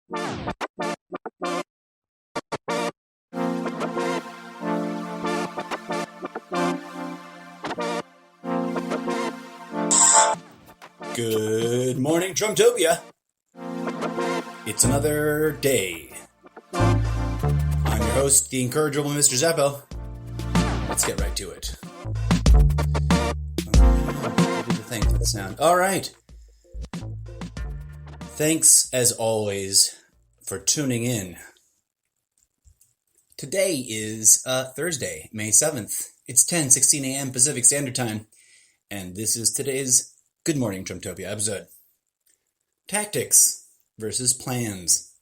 Good morning, Trumptopia. It's another day. I'm your host, the incorrigible Mr. Zeppo. Let's get right to it. All right. Thanks, as always, for tuning in. Today is Thursday, May 7th. It's 10:16 a.m. Pacific Standard Time, and this is today's Good Morning Trumptopia episode. Tactics versus plans.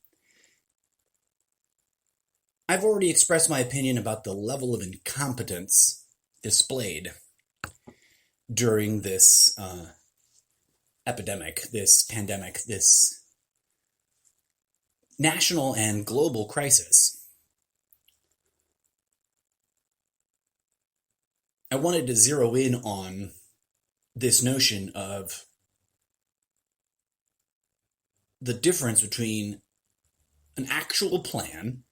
I've already expressed my opinion about the level of incompetence displayed during this epidemic, this pandemic, this national and global crisis. I wanted to zero in on this notion of the difference between an actual plan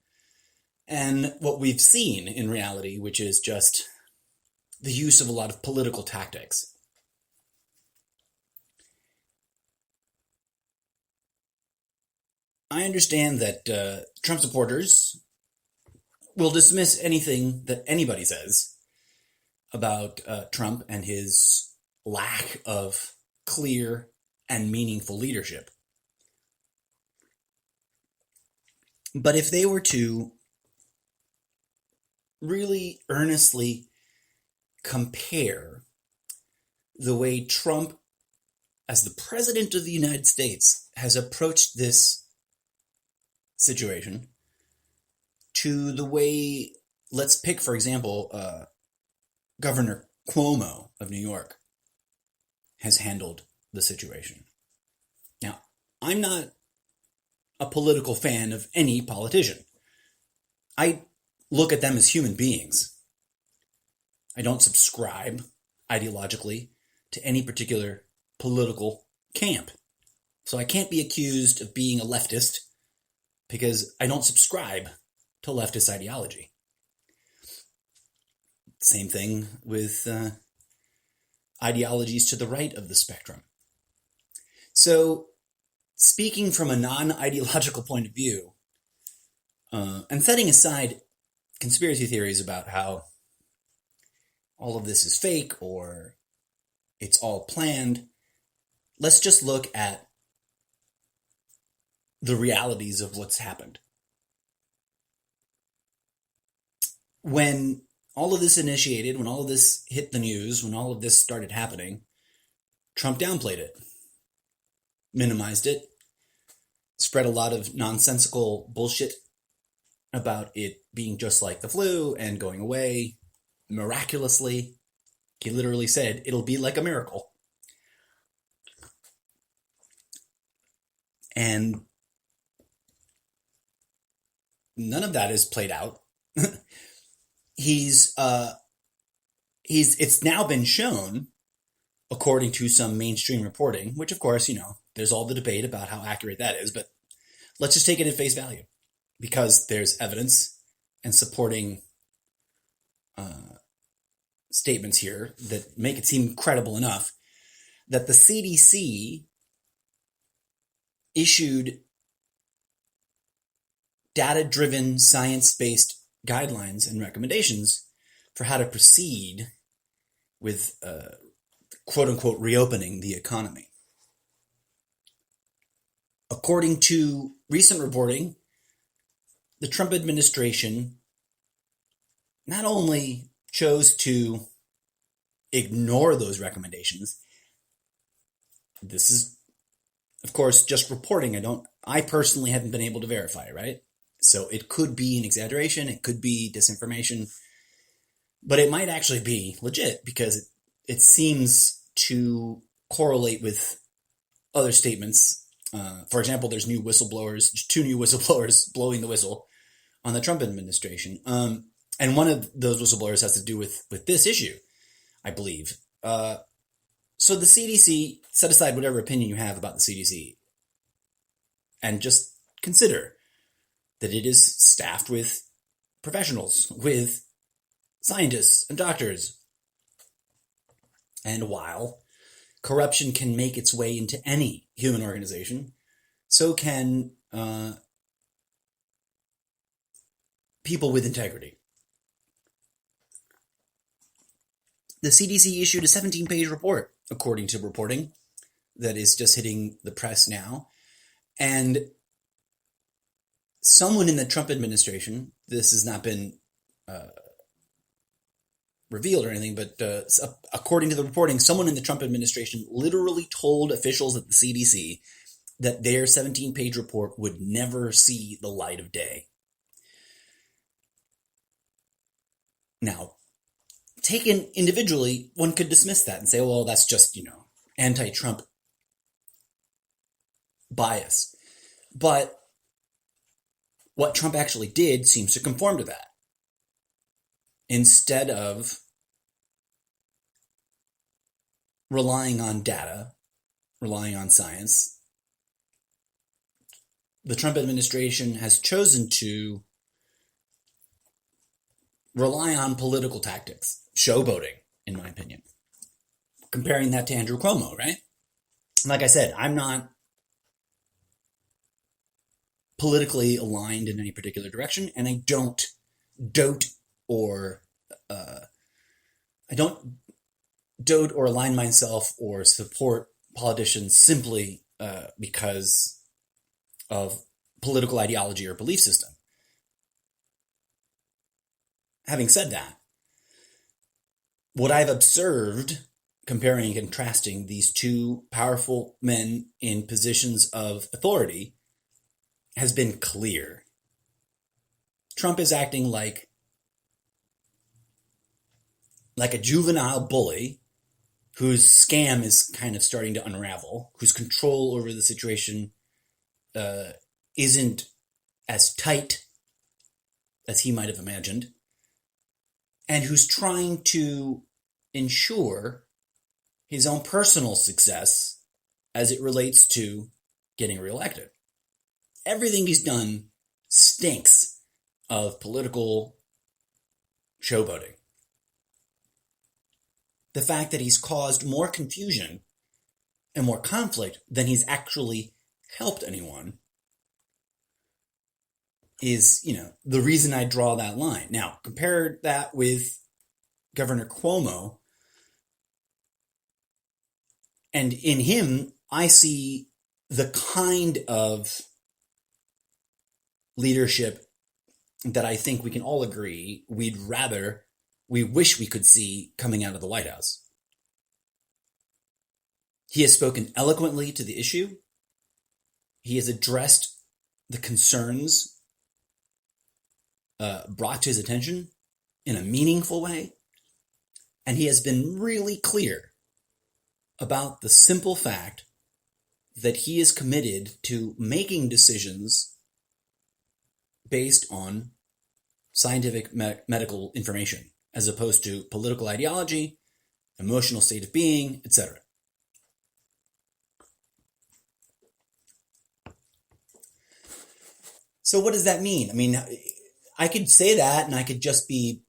and what we've seen in reality, which is just the use of a lot of political tactics. I understand that Trump supporters will dismiss anything that anybody says about Trump and his lack of clear and meaningful leadership. But if they were to really earnestly compare the way Trump, as the President of the United States, has approached this situation to the way, let's pick, for example, Governor Cuomo of New York has handled the situation. Now, I'm not a political fan of any politician. I look at them as human beings. I don't subscribe ideologically to any particular political camp. So I can't be accused of being a leftist because I don't subscribe to leftist ideology. Same thing with ideologies to the right of the spectrum. So, speaking from a non-ideological point of view, and setting aside conspiracy theories about how all of this is fake or it's all planned, let's just look at the realities of what's happened. When all of this initiated, when all of this hit the news, when all of this started happening, Trump downplayed it, minimized it, spread a lot of nonsensical bullshit about it being just like the flu and going away miraculously. He literally said, it'll be like a miracle. And none of that is played out. It's now been shown, according to some mainstream reporting, which of course, there's all the debate about how accurate that is, but let's just take it at face value because there's evidence and supporting statements here that make it seem credible enough that the CDC issued data-driven, science-based guidelines and recommendations for how to proceed with quote-unquote reopening the economy. According to recent reporting, the Trump administration not only chose to ignore those recommendations, this is, of course, just reporting. I personally haven't been able to verify, right? So it could be an exaggeration, it could be disinformation, but it might actually be legit because it seems to correlate with other statements. For example, there's two new whistleblowers blowing the whistle on the Trump administration. And one of those whistleblowers has to do with this issue, I believe. So the CDC, set aside whatever opinion you have about the CDC, and just consider that it is staffed with professionals, with scientists and doctors. And while corruption can make its way into any human organization, so can people with integrity. The CDC issued a 17-page report, according to reporting, that is just hitting the press now. And someone in the Trump administration, this has not been revealed or anything, but according to the reporting, someone in the Trump administration literally told officials at the CDC that their 17-page report would never see the light of day. Now, taken individually, one could dismiss that and say, well, that's just, anti-Trump bias. But what Trump actually did seems to conform to that. Instead of relying on data, relying on science, the Trump administration has chosen to rely on political tactics, showboating, in my opinion. Comparing that to Andrew Cuomo, right? Like I said, I'm not politically aligned in any particular direction, and I don't dote or align myself or support politicians simply because of political ideology or belief system. Having said that, what I've observed, comparing and contrasting these two powerful men in positions of authority, has been clear. Trump is acting like a juvenile bully whose scam is kind of starting to unravel, whose control over the situation isn't as tight as he might have imagined, and who's trying to ensure his own personal success as it relates to getting reelected. Everything he's done stinks of political showboating. The fact that he's caused more confusion and more conflict than he's actually helped anyone is, the reason I draw that line. Now, compare that with Governor Cuomo, and in him, I see the kind of leadership that I think we can all agree we wish we could see coming out of the White House. He has spoken eloquently to the issue. He has addressed the concerns brought to his attention in a meaningful way. And he has been really clear about the simple fact that he is committed to making decisions based on scientific medical information, as opposed to political ideology, emotional state of being, etc. So what does that mean? I mean, I could say that and I could just be,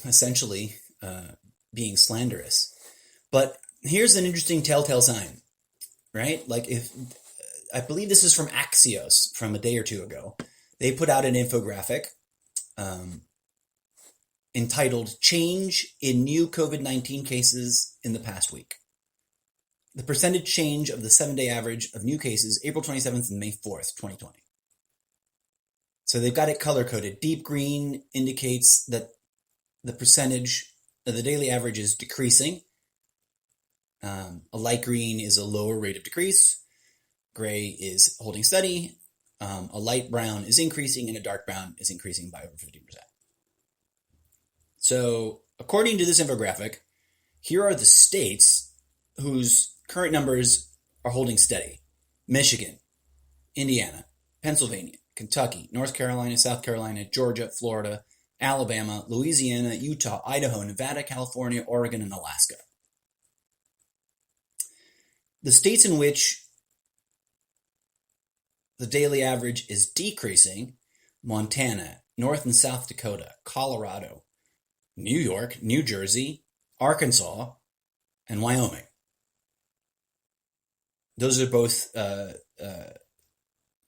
essentially being slanderous. But here's an interesting telltale sign, right? Like I believe this is from Axios from a day or two ago. They put out an infographic entitled Change in New COVID-19 Cases in the Past Week. The percentage change of the 7-day average of new cases, April 27th and May 4th, 2020. So they've got it color-coded. Deep green indicates that the percentage of the daily average is decreasing. A light green is a lower rate of decrease. Gray is holding steady. A light brown is increasing, and a dark brown is increasing by over 50%. So, according to this infographic, here are the states whose current numbers are holding steady. Michigan, Indiana, Pennsylvania, Kentucky, North Carolina, South Carolina, Georgia, Florida, Alabama, Louisiana, Utah, Idaho, Nevada, California, Oregon, and Alaska. The states in which the daily average is decreasing. Montana, North and South Dakota, Colorado, New York, New Jersey, Arkansas, and Wyoming. Those are both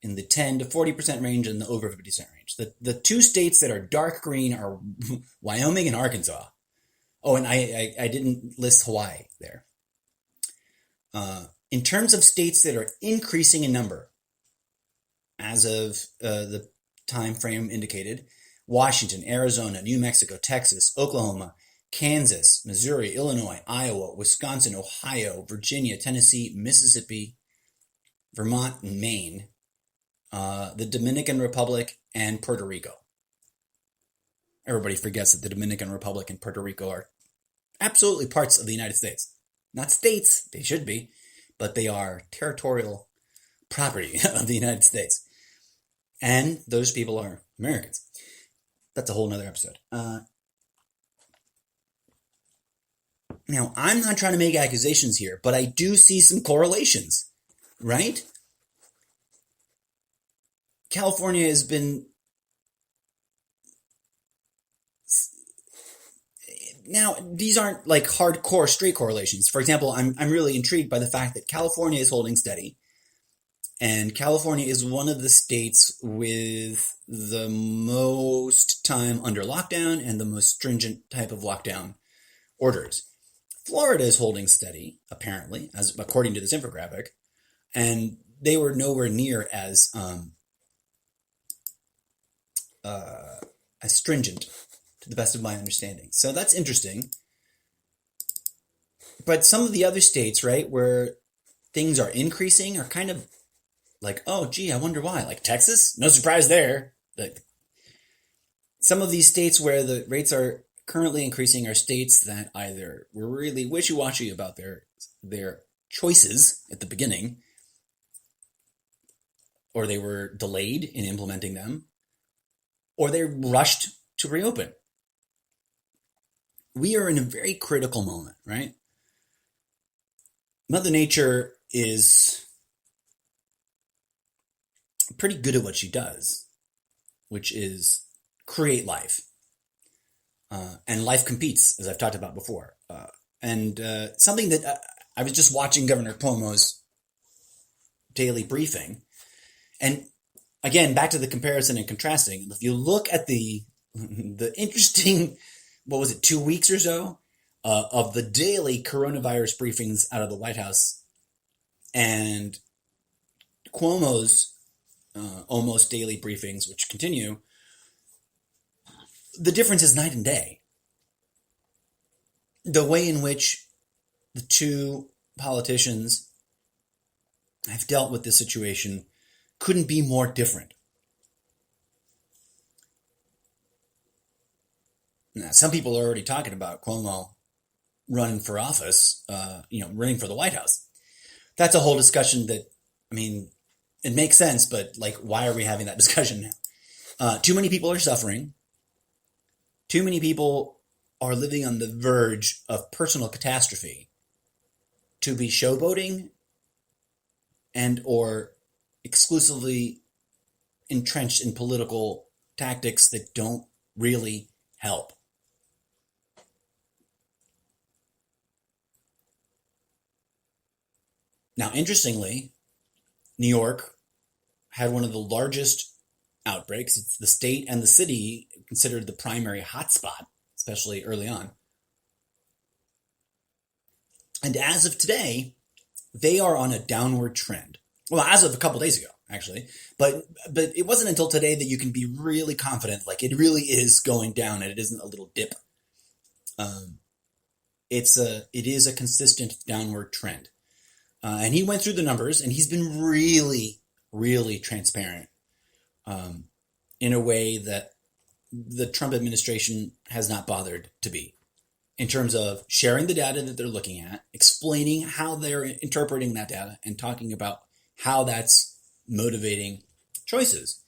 in the 10 to 40% range and the over 50% range. The two states that are dark green are Wyoming and Arkansas. Oh, and I didn't list Hawaii there. In terms of states that are increasing in number, as of the time frame indicated, Washington, Arizona, New Mexico, Texas, Oklahoma, Kansas, Missouri, Illinois, Iowa, Wisconsin, Ohio, Virginia, Tennessee, Mississippi, Vermont, and Maine, the Dominican Republic, and Puerto Rico. Everybody forgets that the Dominican Republic and Puerto Rico are absolutely parts of the United States. Not states, they should be, but they are territorial property of the United States. And those people are Americans. That's a whole nother episode. Now, I'm not trying to make accusations here, but I do see some correlations, right? California has been... Now, these aren't like hardcore straight correlations. For example, I'm really intrigued by the fact that California is holding steady. And California is one of the states with the most time under lockdown and the most stringent type of lockdown orders. Florida is holding steady, apparently, as according to this infographic, and they were nowhere near as stringent, to the best of my understanding. So that's interesting. But some of the other states, right, where things are increasing are kind of like, oh, gee, I wonder why. Like Texas, no surprise there. Like, some of these states where the rates are currently increasing are states that either were really wishy-washy about their choices at the beginning, or they were delayed in implementing them, or they rushed to reopen. We are in a very critical moment, right? Mother Nature is pretty good at what she does, which is create life. And life competes, as I've talked about before. And something that I was just watching Governor Cuomo's daily briefing. And again, back to the comparison and contrasting. If you look at the interesting, 2 weeks or so of the daily coronavirus briefings out of the White House and Cuomo's almost daily briefings, which continue, the difference is night and day. The way in which the two politicians have dealt with this situation couldn't be more different. Now, some people are already talking about Cuomo running for office, running for the White House. That's a whole discussion that, it makes sense, but why are we having that discussion now? Too many people are suffering. Too many people are living on the verge of personal catastrophe to be showboating and or exclusively entrenched in political tactics that don't really help. Now, interestingly, New York had one of the largest outbreaks. It's the state and the city considered the primary hotspot, especially early on. And as of today, they are on a downward trend. Well, as of a couple days ago, actually. But it wasn't until today that you can be really confident, it really is going down and it isn't a little dip. It is a consistent downward trend. And he went through the numbers, and he's been really, really transparent in a way that the Trump administration has not bothered to be, in terms of sharing the data that they're looking at, explaining how they're interpreting that data, and talking about how that's motivating choices.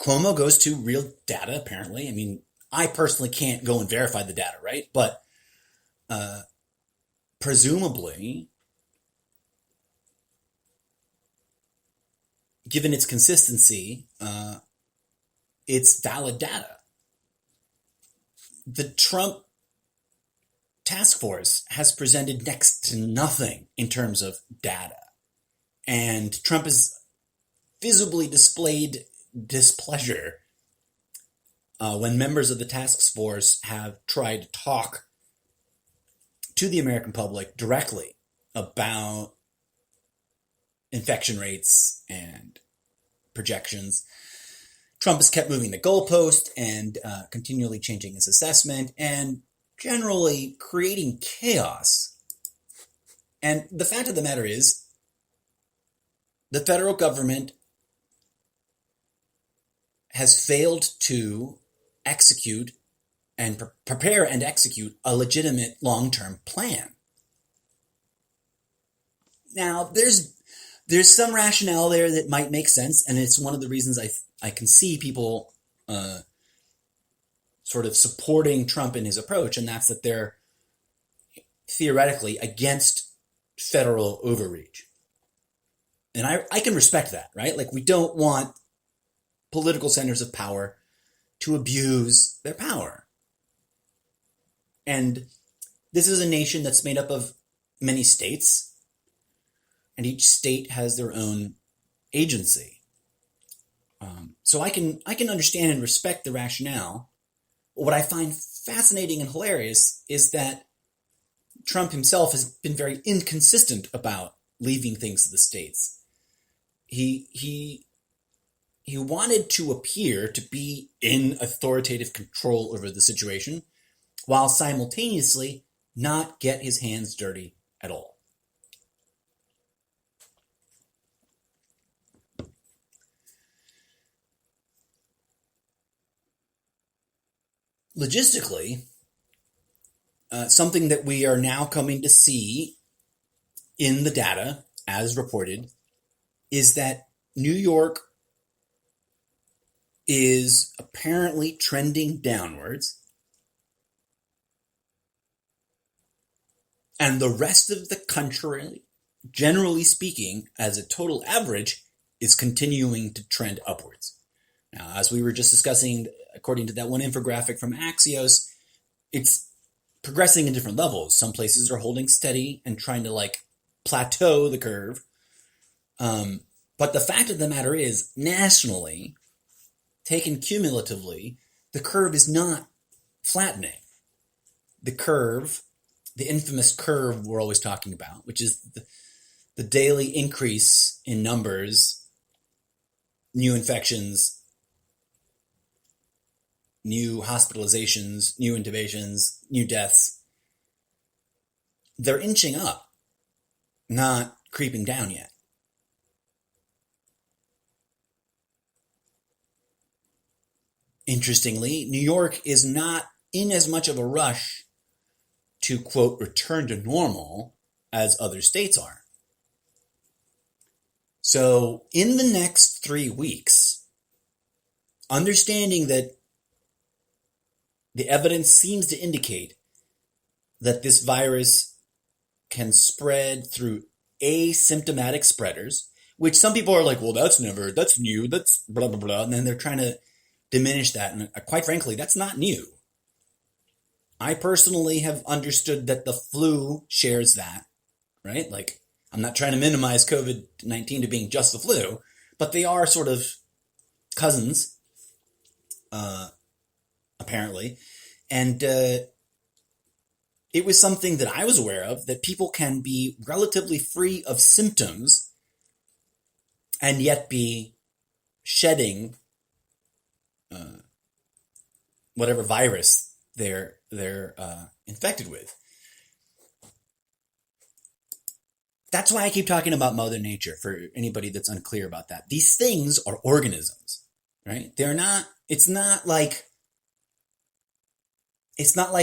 Cuomo goes to real data, apparently. I personally can't go and verify the data, right? But presumably, given its consistency, it's valid data. The Trump task force has presented next to nothing in terms of data. And Trump has visibly displayed displeasure when members of the task force have tried to talk to the American public directly about infection rates and projections. Trump has kept moving the goalpost and continually changing his assessment and generally creating chaos. And the fact of the matter is, the federal government has failed to execute and prepare and execute a legitimate long-term plan. Now, there's some rationale there that might make sense, and it's one of the reasons I can see people sort of supporting Trump in his approach, and that's that they're theoretically against federal overreach. And I can respect that, right? Like, we don't want political centers of power to abuse their power. And this is a nation that's made up of many states, and each state has their own agency. So I can understand and respect the rationale. What I find fascinating and hilarious is that Trump himself has been very inconsistent about leaving things to the states. He wanted to appear to be in authoritative control over the situation, while simultaneously not get his hands dirty at all. Logistically, something that we are now coming to see in the data, as reported, is that New York is apparently trending downwards, and the rest of the country, generally speaking, as a total average, is continuing to trend upwards. Now, as we were just discussing, according to that one infographic from Axios, it's progressing in different levels. Some places are holding steady and trying to plateau the curve. But the fact of the matter is, nationally, taken cumulatively, the curve is not flattening. The curve, the infamous curve we're always talking about, which is the daily increase in numbers, new infections, new hospitalizations, new intubations, new deaths, they're inching up, not creeping down yet. Interestingly, New York is not in as much of a rush to, quote, return to normal as other states are. So in the next 3 weeks, understanding that the evidence seems to indicate that this virus can spread through asymptomatic spreaders, which some people are like, well, that's new, that's blah, blah, blah. And then they're trying to diminish that. And quite frankly, that's not new. I personally have understood that the flu shares that, right? Like, I'm not trying to minimize COVID-19 to being just the flu, but they are sort of cousins, apparently. And it was something that I was aware of, that people can be relatively free of symptoms and yet be shedding whatever virus they're infected with. That's why I keep talking about Mother Nature, for anybody that's unclear about that. These things are organisms, right? It's not like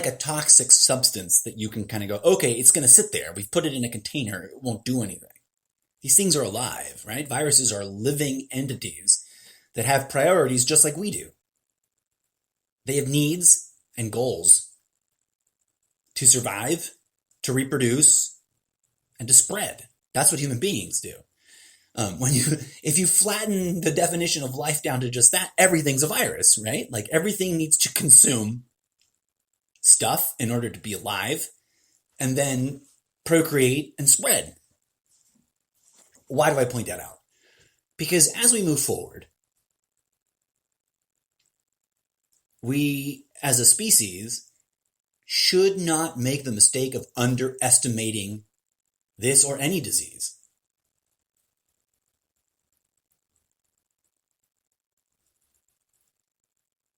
a toxic substance that you can kind of go, okay, it's going to sit there. We've put it in a container. It won't do anything. These things are alive, right? Viruses are living entities that have priorities just like we do. They have needs and goals to survive, to reproduce, and to spread. That's what human beings do. If you flatten the definition of life down to just that, everything's a virus, right? Like everything needs to consume stuff in order to be alive and then procreate and spread. Why do I point that out? Because as we move forward, we as a species should not make the mistake of underestimating this or any disease.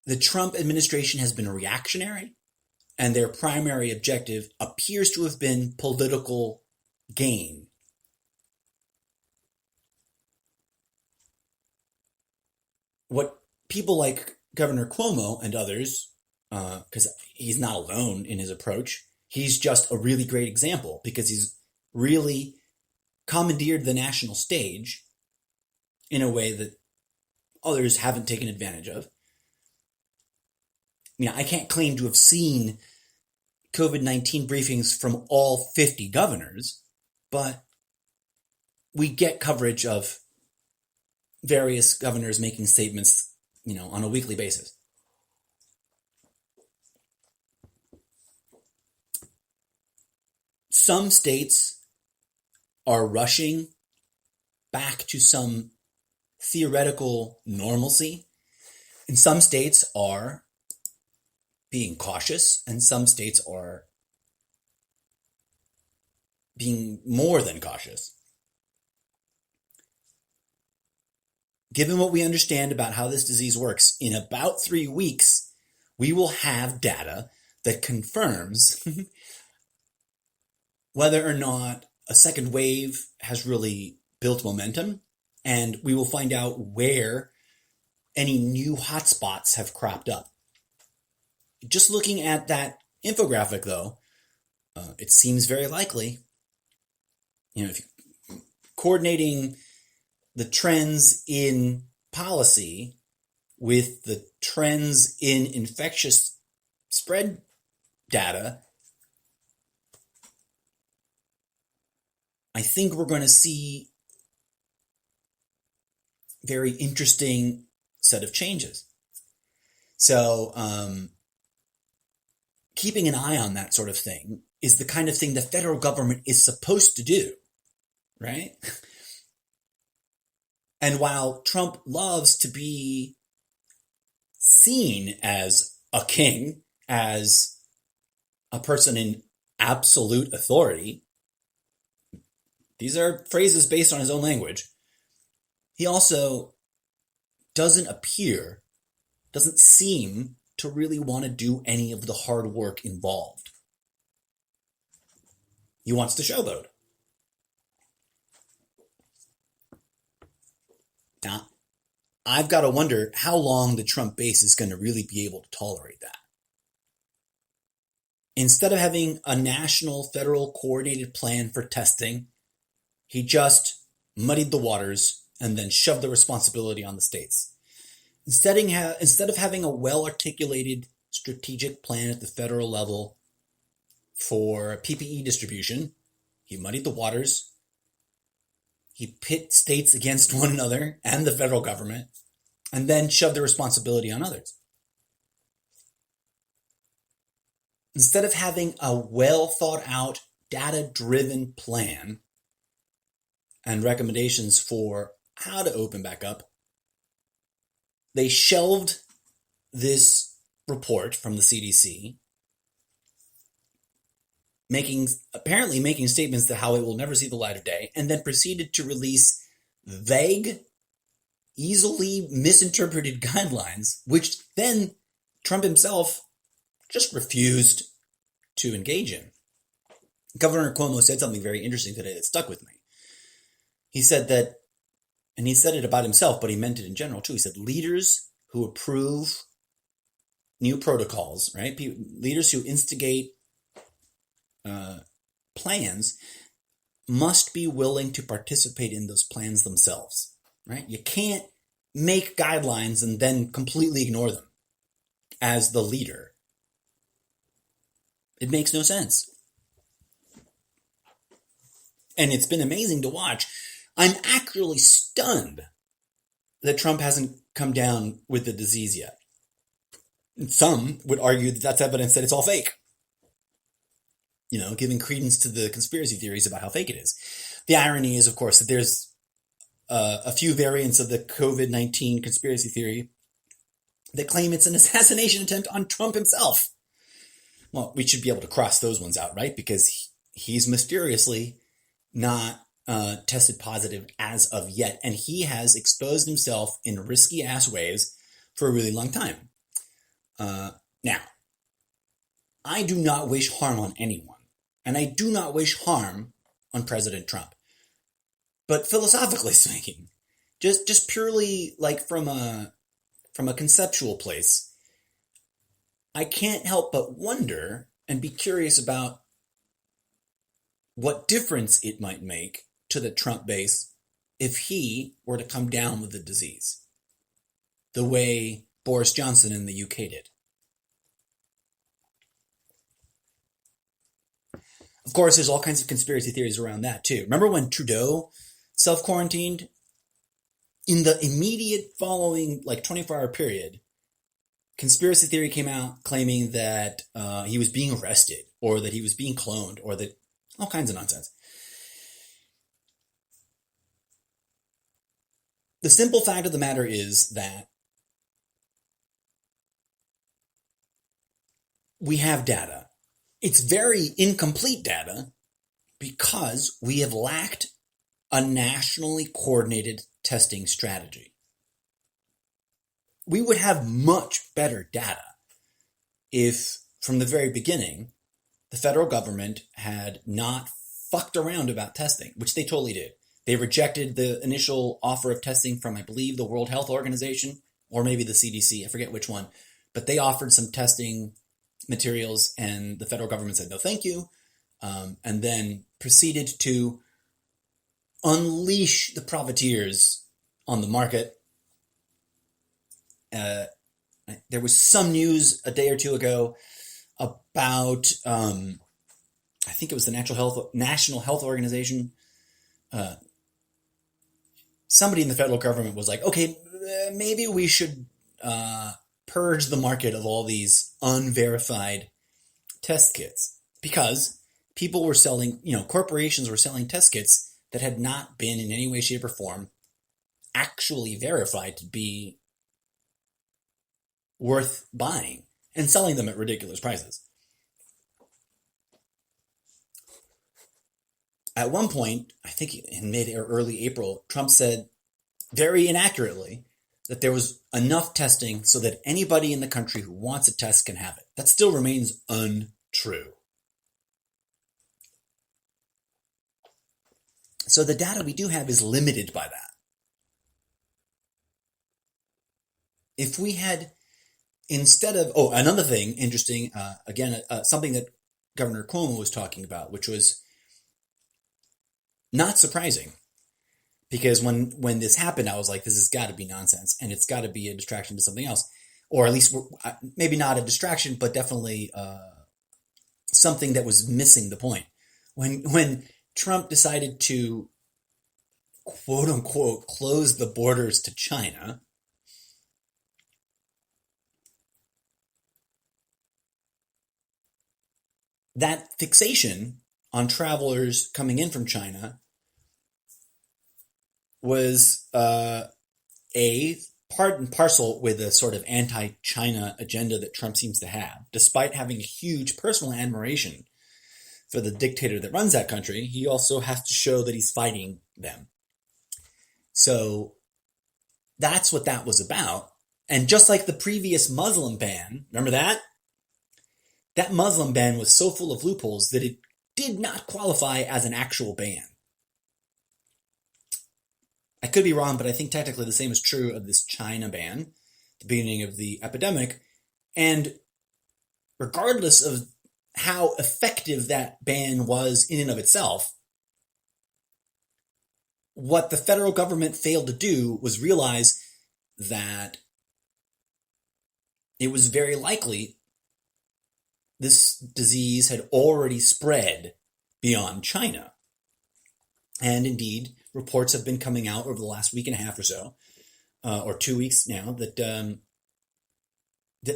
The Trump administration has been reactionary, and their primary objective appears to have been political gain. What people like Governor Cuomo and others, because he's not alone in his approach, he's just a really great example because he's really commandeered the national stage in a way that others haven't taken advantage of. I can't claim to have seen COVID-19 briefings from all 50 governors, but we get coverage of various governors making statements, on a weekly basis. Some states are rushing back to some theoretical normalcy, and some states are being cautious, and some states are being more than cautious. Given what we understand about how this disease works, in about 3 weeks, we will have data that confirms whether or not a second wave has really built momentum, and we will find out where any new hotspots have cropped up. Just looking at that infographic, though, it seems very likely, if you're coordinating the trends in policy with the trends in infectious spread data, I think we're going to see very interesting set of changes. So, keeping an eye on that sort of thing is the kind of thing the federal government is supposed to do, right? And while Trump loves to be seen as a king, as a person in absolute authority, these are phrases based on his own language, he also doesn't seem to really want to do any of the hard work involved. He wants to showboat. Now, I've got to wonder how long the Trump base is going to really be able to tolerate that. Instead of having a national, federal coordinated plan for testing, he just muddied the waters and then shoved the responsibility on the states. Instead of having a well-articulated strategic plan at the federal level for PPE distribution, he muddied the waters. He pit states against one another and the federal government, and then shoved the responsibility on others. Instead of having a well-thought-out, data-driven plan and recommendations for how to open back up, they shelved this report from the CDC, apparently making statements that how it will never see the light of day, and then proceeded to release vague, easily misinterpreted guidelines, which then Trump himself just refused to engage in. Governor Cuomo said something very interesting today that stuck with me. He said that, and he said it about himself, but he meant it in general too. He said leaders who approve new protocols, right? Leaders who instigate plans must be willing to participate in those plans themselves, right? You can't make guidelines and then completely ignore them as the leader. It makes no sense. And it's been amazing to watch I'm actually stunned that Trump hasn't come down with the disease yet. Some would argue that that's evidence that it's all fake. Giving credence to the conspiracy theories about how fake it is. The irony is, of course, that there's a few variants of the COVID-19 conspiracy theory that claim it's an assassination attempt on Trump himself. Well, we should be able to cross those ones out, right? Because he's mysteriously not tested positive as of yet, and he has exposed himself in risky-ass ways for a really long time. Now, I do not wish harm on anyone, and I do not wish harm on President Trump. But philosophically speaking, just purely like from a conceptual place, I can't help but wonder and be curious about what difference it might make to the Trump base if he were to come down with the disease, the way Boris Johnson in the UK did. Of course, there's all kinds of conspiracy theories around that too. Remember when Trudeau self-quarantined? In the immediate following 24-hour period, conspiracy theory came out claiming that he was being arrested or that he was being cloned or that all kinds of nonsense. The simple fact of the matter is that we have data. It's very incomplete data because we have lacked a nationally coordinated testing strategy. We would have much better data if, from the very beginning, the federal government had not fucked around about testing, which they totally did. They rejected the initial offer of testing from, I believe, the World Health Organization, or maybe the CDC, I forget which one, but they offered some testing materials and the federal government said, no, thank you, and then proceeded to unleash the profiteers on the market. There was some news a day or two ago about, I think it was the National Health Organization. Somebody in the federal government was like, okay, maybe we should purge the market of all these unverified test kits because people were selling, corporations were selling test kits that had not been in any way, shape, or form actually verified to be worth buying and selling them at ridiculous prices. At one point, I think in mid or early April, Trump said very inaccurately that there was enough testing so that anybody in the country who wants a test can have it. That still remains untrue. So the data we do have is limited by that. If we had, instead of, another thing interesting, something that Governor Cuomo was talking about, which was not surprising, because when this happened, I was like, this has got to be nonsense, and it's got to be a distraction to something else, or at least maybe not a distraction, but definitely something that was missing the point. When Trump decided to, quote unquote, close the borders to China, that fixation on travelers coming in from China was a part and parcel with a sort of anti-China agenda that Trump seems to have. Despite having a huge personal admiration for the dictator that runs that country, he also has to show that he's fighting them. So that's what that was about. And just like the previous Muslim ban, remember that? That Muslim ban was so full of loopholes that it did not qualify as an actual ban. I could be wrong, but I think technically the same is true of this China ban, the beginning of the epidemic. And regardless of how effective that ban was in and of itself, what the federal government failed to do was realize that it was very likely this disease had already spread beyond China. And indeed, reports have been coming out over the last week and a half or so, or 2 weeks now, that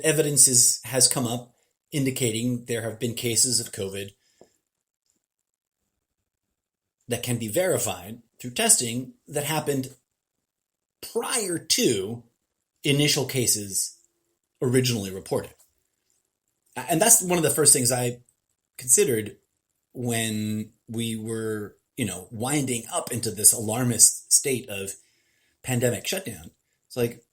evidence has come up indicating there have been cases of COVID that can be verified through testing that happened prior to initial cases originally reported. And that's one of the first things I considered when we were, winding up into this alarmist state of pandemic shutdown. It's like,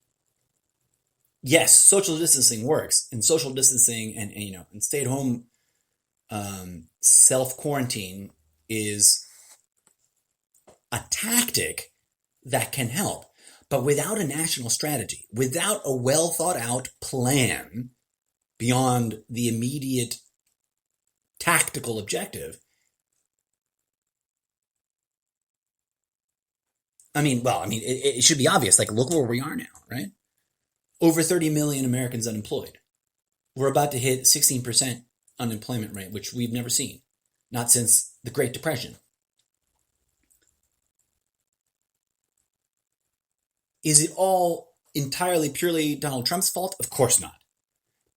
yes, social distancing works, and social distancing and stay-at-home self-quarantine is a tactic that can help. But without a national strategy, without a well-thought-out plan beyond the immediate tactical objective, it should be obvious. Like, look where we are now, right? Over 30 million Americans unemployed. We're about to hit 16% unemployment rate, which we've never seen, not since the Great Depression. Is it all entirely purely Donald Trump's fault? Of course not.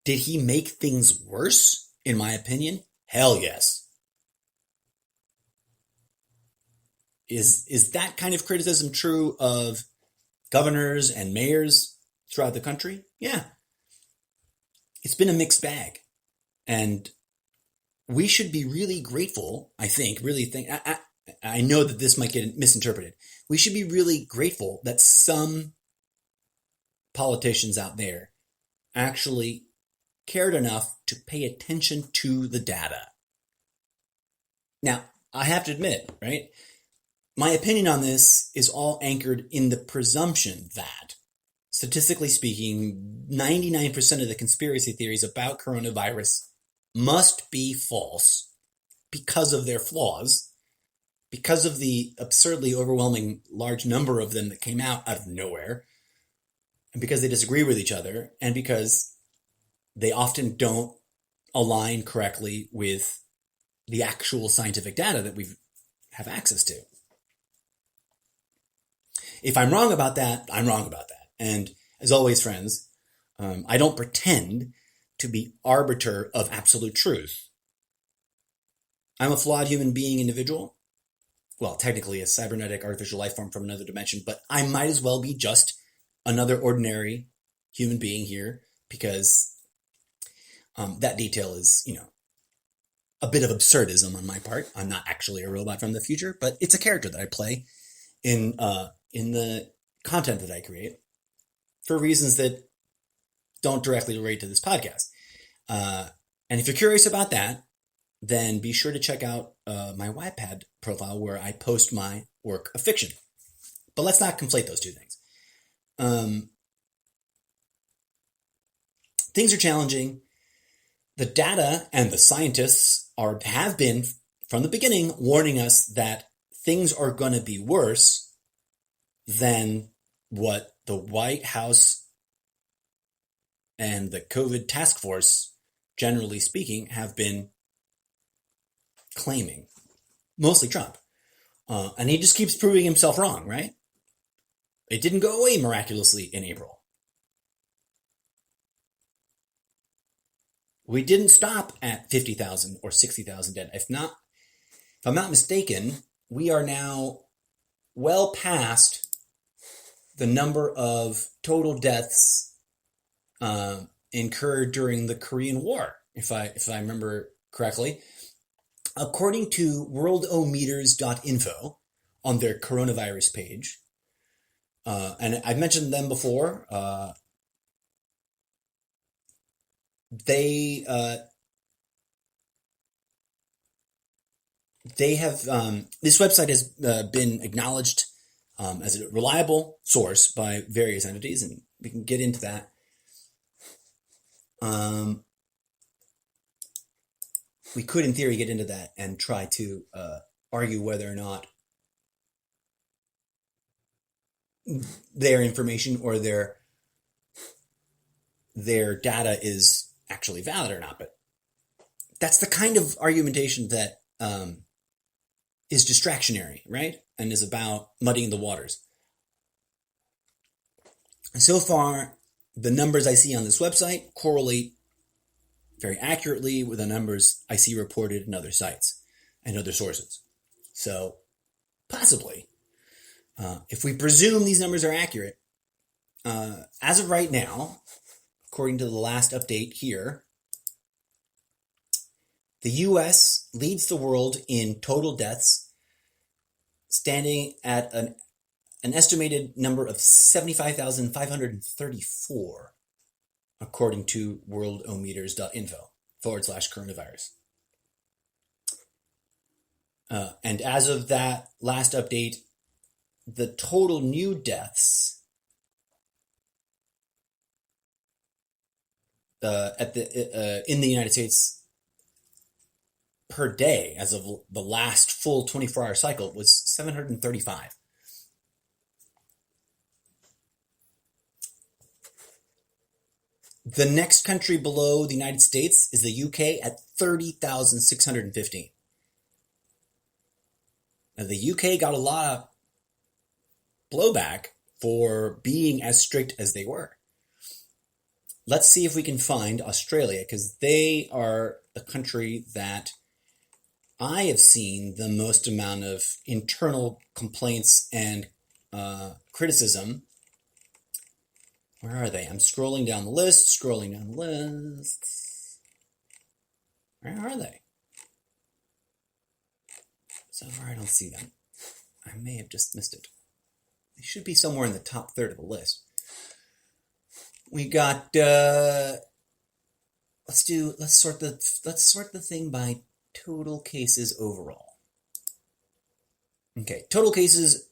Did he make things worse, in my opinion? Hell yes. Is that kind of criticism true of governors and mayors throughout the country? Yeah. It's been a mixed bag. And we should be really grateful, I know that this might get misinterpreted. We should be really grateful that some politicians out there actually cared enough to pay attention to the data. Now, I have to admit, right? My opinion on this is all anchored in the presumption that, statistically speaking, 99% of the conspiracy theories about coronavirus must be false because of their flaws, because of the absurdly overwhelming large number of them that came out of nowhere, and because they disagree with each other, and because they often don't align correctly with the actual scientific data that we have access to. If I'm wrong about that, I'm wrong about that. And as always, friends, I don't pretend to be arbiter of absolute truth. I'm a flawed human being individual. Well, technically a cybernetic artificial life form from another dimension, but I might as well be just another ordinary human being here, because that detail is, a bit of absurdism on my part. I'm not actually a robot from the future, but it's a character that I play in the content that I create for reasons that don't directly relate to this podcast. And if you're curious about that, then be sure to check out my Wattpad profile, where I post my work of fiction. But let's not conflate those two things. Things are challenging. The data and the scientists have been, from the beginning, warning us that things are going to be worse than what the White House and the COVID task force, generally speaking, have been claiming. Mostly Trump. And he just keeps proving himself wrong, right? It didn't go away miraculously in April. We didn't stop at 50,000 or 60,000 dead. If I'm not mistaken, we are now well past the number of total deaths incurred during the Korean War, if I remember correctly. According to worldometers.info on their coronavirus page, and I've mentioned them before, they have, this website has been acknowledged as a reliable source by various entities, and we can get into that. We could, in theory, get into that and try to argue whether or not their information or their data is actually valid or not. But that's the kind of argumentation that is distractionary, right? And is about muddying the waters. And so far, the numbers I see on this website correlate very accurately with the numbers I see reported in other sites and other sources. So, possibly, if we presume these numbers are accurate, as of right now, according to the last update here, the U.S. leads the world in total deaths, standing at an estimated number of 75,534, according to worldometers.info/coronavirus. And as of that last update, the total new deaths in the United States per day, as of the last full 24-hour cycle, was 735. The next country below the United States is the UK at 30,615. Now, the UK got a lot of blowback for being as strict as they were. Let's see if we can find Australia, because they are the country that I have seen the most amount of internal complaints and criticism. Where are they? I'm scrolling down the list. Where are they? So far, I don't see them. I may have just missed it. They should be somewhere in the top third of the list. We got. Let's sort the thing by total cases overall. Okay, total cases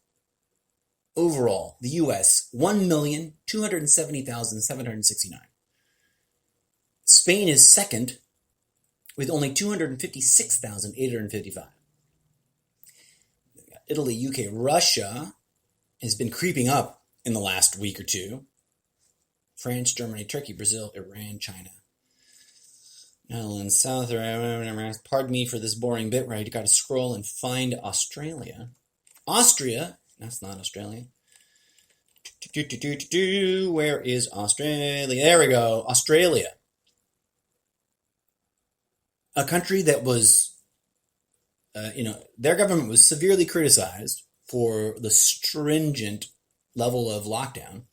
overall. The U.S. 1,270,769. Spain is second with only 256,855. Italy, UK, Russia has been creeping up in the last week or two. France, Germany, Turkey, Brazil, Iran, China, Netherlands, South Africa. Pardon me for this boring bit where I got to scroll and find Australia. Austria, that's not Australia. Where is Australia? There we go. Australia. A country that was, their government was severely criticized for the stringent level of lockdown,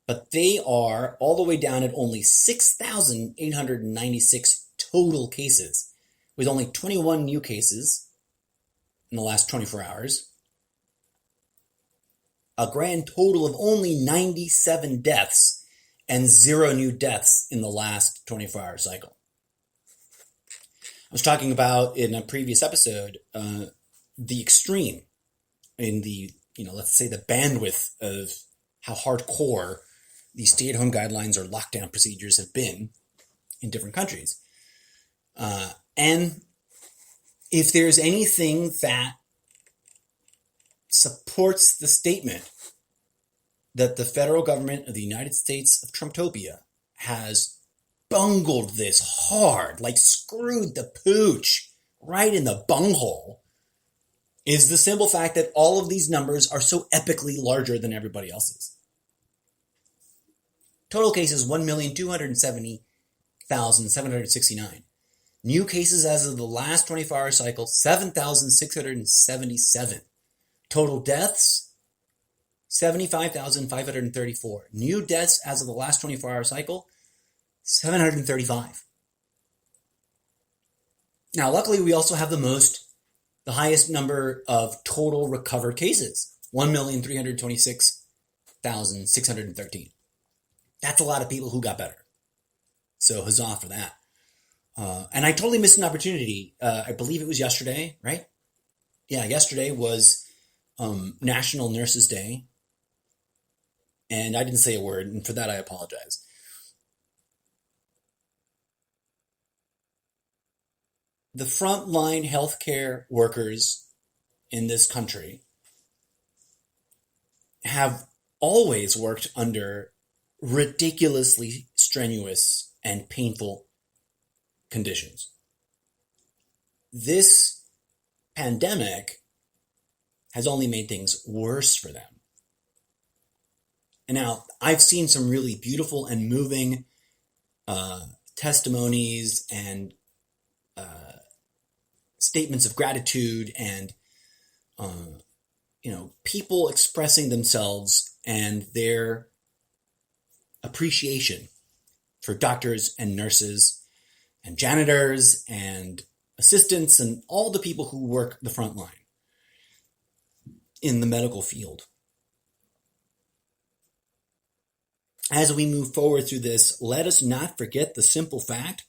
but they are all the way down at only 6,896 total cases, with only 21 new cases in the last 24 hours. A grand total of only 97 deaths and 0 new deaths in the last 24-hour cycle. I was talking about in a previous episode the extreme in the, let's say the bandwidth of how hardcore these stay-at-home guidelines or lockdown procedures have been in different countries. And if there's anything that supports the statement that the federal government of the United States of Trumptopia has bungled this hard, like screwed the pooch right in the bunghole, is the simple fact that all of these numbers are so epically larger than everybody else's. Total cases, 1,270,769. New cases as of the last 24-hour cycle, 7,677. Total deaths, 75,534. New deaths as of the last 24-hour cycle, 735. Now, luckily, we also have the highest number of total recovered cases, 1,326,613. That's a lot of people who got better. So huzzah for that. And I totally missed an opportunity. I believe it was yesterday, right? Yeah, yesterday was National Nurses Day. And I didn't say a word, and for that I apologize. The frontline healthcare workers in this country have always worked under ridiculously strenuous and painful conditions. This pandemic has only made things worse for them. And now I've seen some really beautiful and moving testimonies and statements of gratitude and people expressing themselves and their appreciation for doctors and nurses and janitors and assistants and all the people who work the front line in the medical field. As we move forward through this, let us not forget the simple fact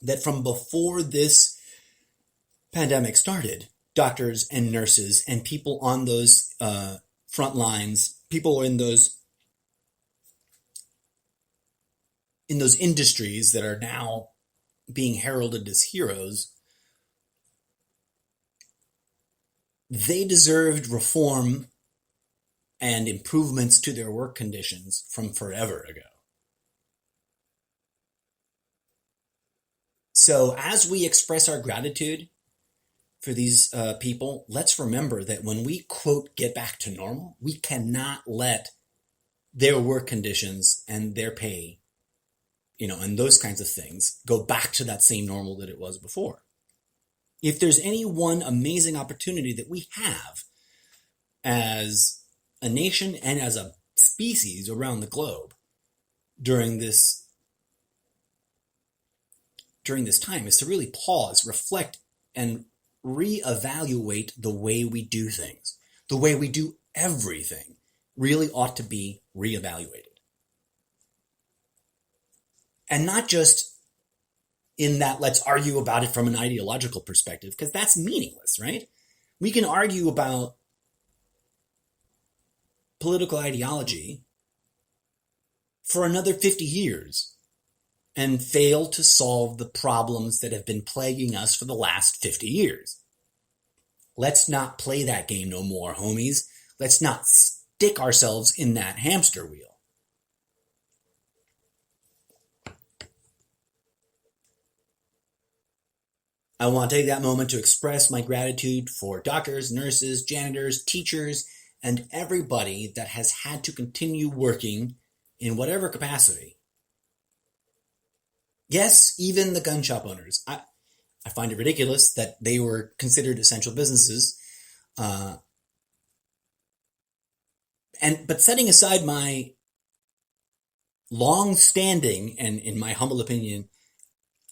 that from before this pandemic started, doctors and nurses and people on those front lines, people in those industries that are now being heralded as heroes, they deserved reform and improvements to their work conditions from forever ago. So as we express our gratitude for these people, let's remember that when we, quote, get back to normal, we cannot let their work conditions and their pay, and those kinds of things go back to that same normal that it was before. If there's any one amazing opportunity that we have as a nation and as a species around the globe during this time, is to really pause, reflect, and reevaluate the way we do things. The way we do everything really ought to be reevaluated. And not just in that let's argue about it from an ideological perspective, because that's meaningless, right? We can argue about political ideology for another 50 years and fail to solve the problems that have been plaguing us for the last 50 years. Let's not play that game no more, homies. Let's not stick ourselves in that hamster wheel. I want to take that moment to express my gratitude for doctors, nurses, janitors, teachers, and everybody that has had to continue working in whatever capacity. Yes, even the gun shop owners. I find it ridiculous that they were considered essential businesses. But setting aside my long-standing and, in my humble opinion,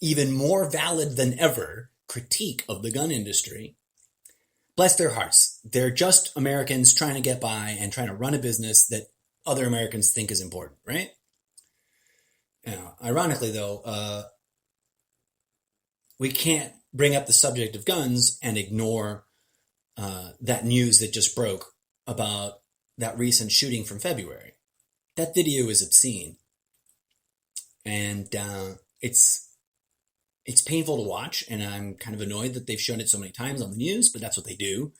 even more valid than ever critique of the gun industry, bless their hearts. They're just Americans trying to get by and trying to run a business that other Americans think is important, right? Ironically, though, we can't bring up the subject of guns and ignore that news that just broke about that recent shooting from February. That video is obscene. And it's painful to watch, and I'm kind of annoyed that they've shown it so many times on the news, but that's what they do.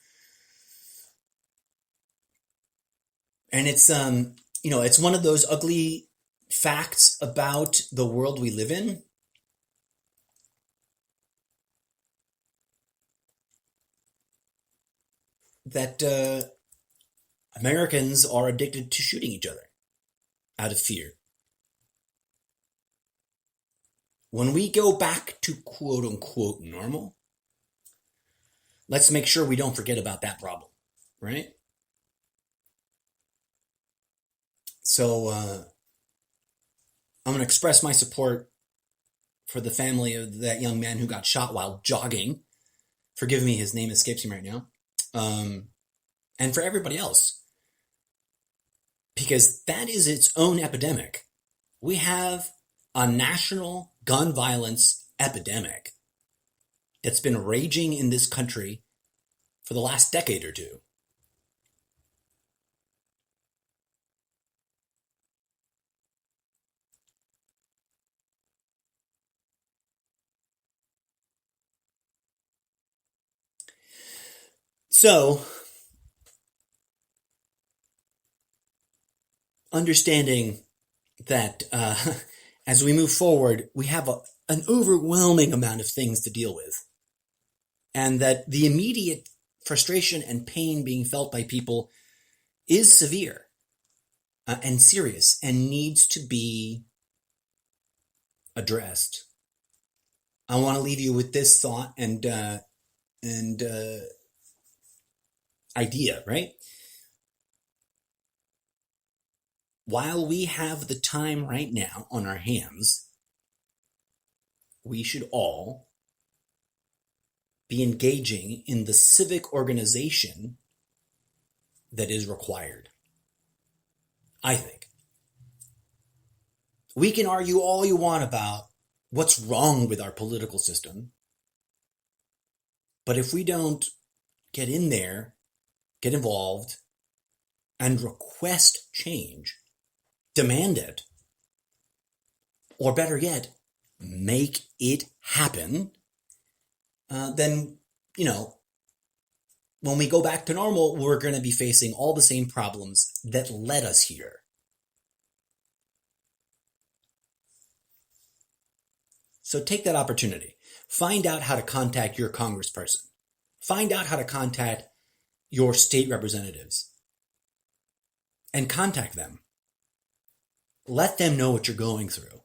And it's one of those ugly facts about the world we live in that Americans are addicted to shooting each other out of fear. When we go back to quote-unquote normal, let's make sure we don't forget about that problem, right? So I'm going to express my support for the family of that young man who got shot while jogging. Forgive me, his name escapes me right now. And for everybody else. Because that is its own epidemic. We have a national gun violence epidemic that's been raging in this country for the last decade or two. So, understanding that as we move forward, we have an overwhelming amount of things to deal with, and that the immediate frustration and pain being felt by people is severe and serious and needs to be addressed. I want to leave you with this thought and idea, right? While we have the time right now on our hands, we should all be engaging in the civic organization that is required. I think. We can argue all you want about what's wrong with our political system, but if we don't get in there, get involved, and request change, demand it, or better yet, make it happen, then, when we go back to normal, we're going to be facing all the same problems that led us here. So take that opportunity. Find out how to contact your congressperson. Find out how to contact your state representatives. And contact them. Let them know what you're going through.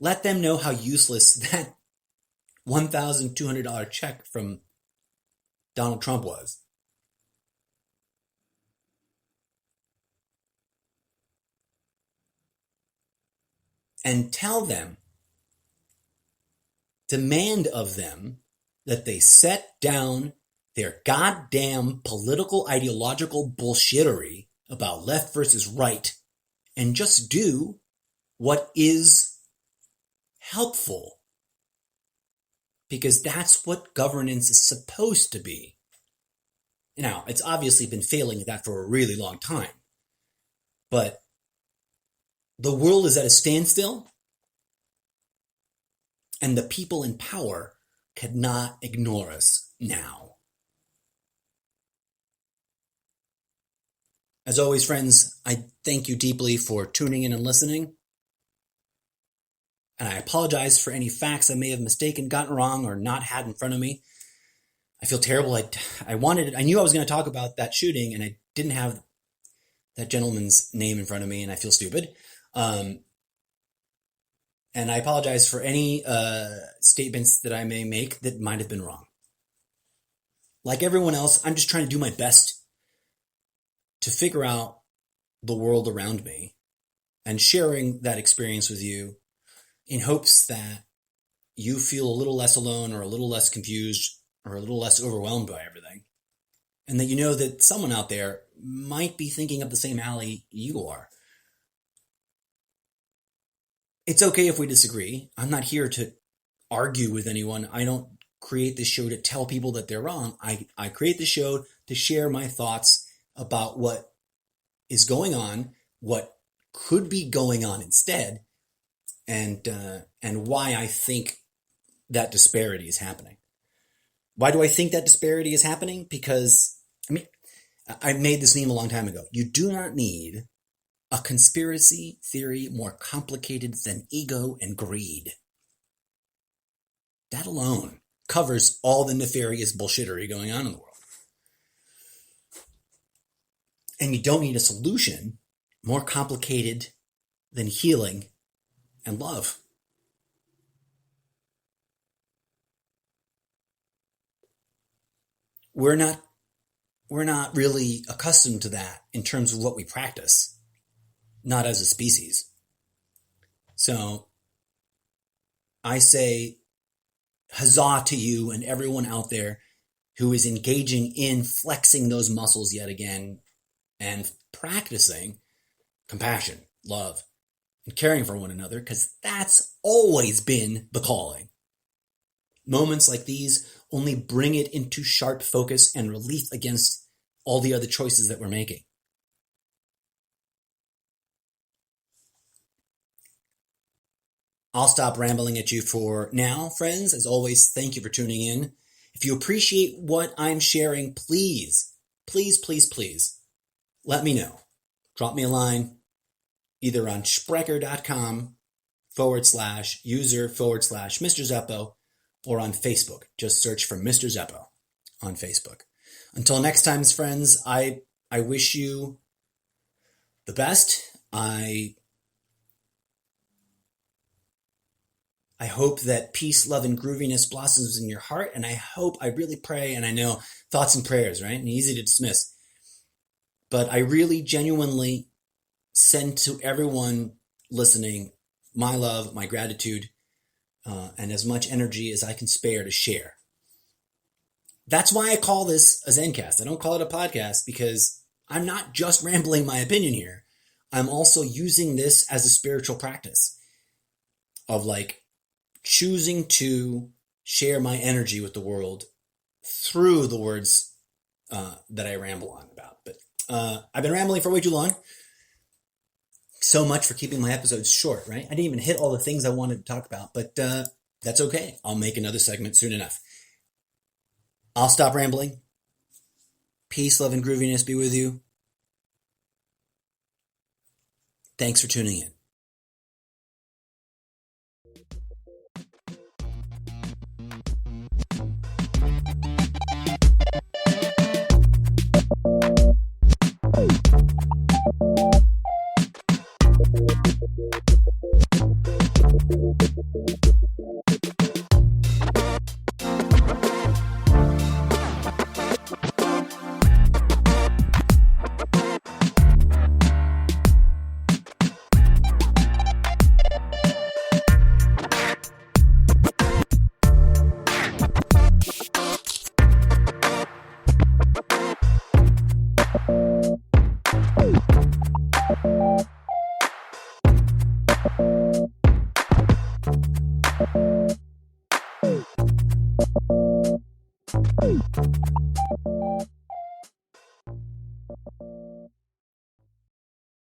Let them know how useless that $1,200 check from Donald Trump was. And tell them, demand of them that they set down their goddamn political ideological bullshittery about left versus right and just do what is helpful. Because that's what governance is supposed to be. Now, it's obviously been failing at that for a really long time. But the world is at a standstill, and the people in power cannot ignore us now. As always, friends, I thank you deeply for tuning in and listening. And I apologize for any facts I may have mistaken, gotten wrong, or not had in front of me. I feel terrible. I knew I was going to talk about that shooting, and I didn't have that gentleman's name in front of me, and I feel stupid. And I apologize for any statements that I may make that might have been wrong. Like everyone else, I'm just trying to do my best to figure out the world around me and sharing that experience with you in hopes that you feel a little less alone or a little less confused or a little less overwhelmed by everything. And that you know that someone out there might be thinking up the same alley you are. It's okay if we disagree. I'm not here to argue with anyone. I don't create this show to tell people that they're wrong. I create the show to share my thoughts about what is going on, what could be going on instead, and why I think that disparity is happening. Why do I think that disparity is happening? Because, I made this meme a long time ago. You do not need a conspiracy theory more complicated than ego and greed. That alone covers all the nefarious bullshittery going on in the world. And you don't need a solution more complicated than healing and love. We're not really accustomed to that in terms of what we practice, not as a species. So I say huzzah to you and everyone out there who is engaging in flexing those muscles yet again and practicing compassion, love, and caring for one another, because that's always been the calling. Moments like these only bring it into sharp focus and relief against all the other choices that we're making. I'll stop rambling at you for now, friends. As always, thank you for tuning in. If you appreciate what I'm sharing, please, let me know. Drop me a line either on Sprecher.com/user/Mr. Zeppo or on Facebook. Just search for Mr. Zeppo. on Facebook. Until next time, friends, I wish you the best. I hope that peace, love, and grooviness blossoms in your heart. And I really pray, and I know thoughts and prayers, right? And easy to dismiss. But I really genuinely send to everyone listening my love, my gratitude, and as much energy as I can spare to share. That's why I call this a Zencast. I don't call it a podcast because I'm not just rambling my opinion here. I'm also using this as a spiritual practice of choosing to share my energy with the world through the words that I ramble on about. But I've been rambling for way too long. So much for keeping my episodes short, right? I didn't even hit all the things I wanted to talk about, but that's okay. I'll make another segment soon enough. I'll stop rambling. Peace, love, and grooviness be with you. Thanks for tuning in.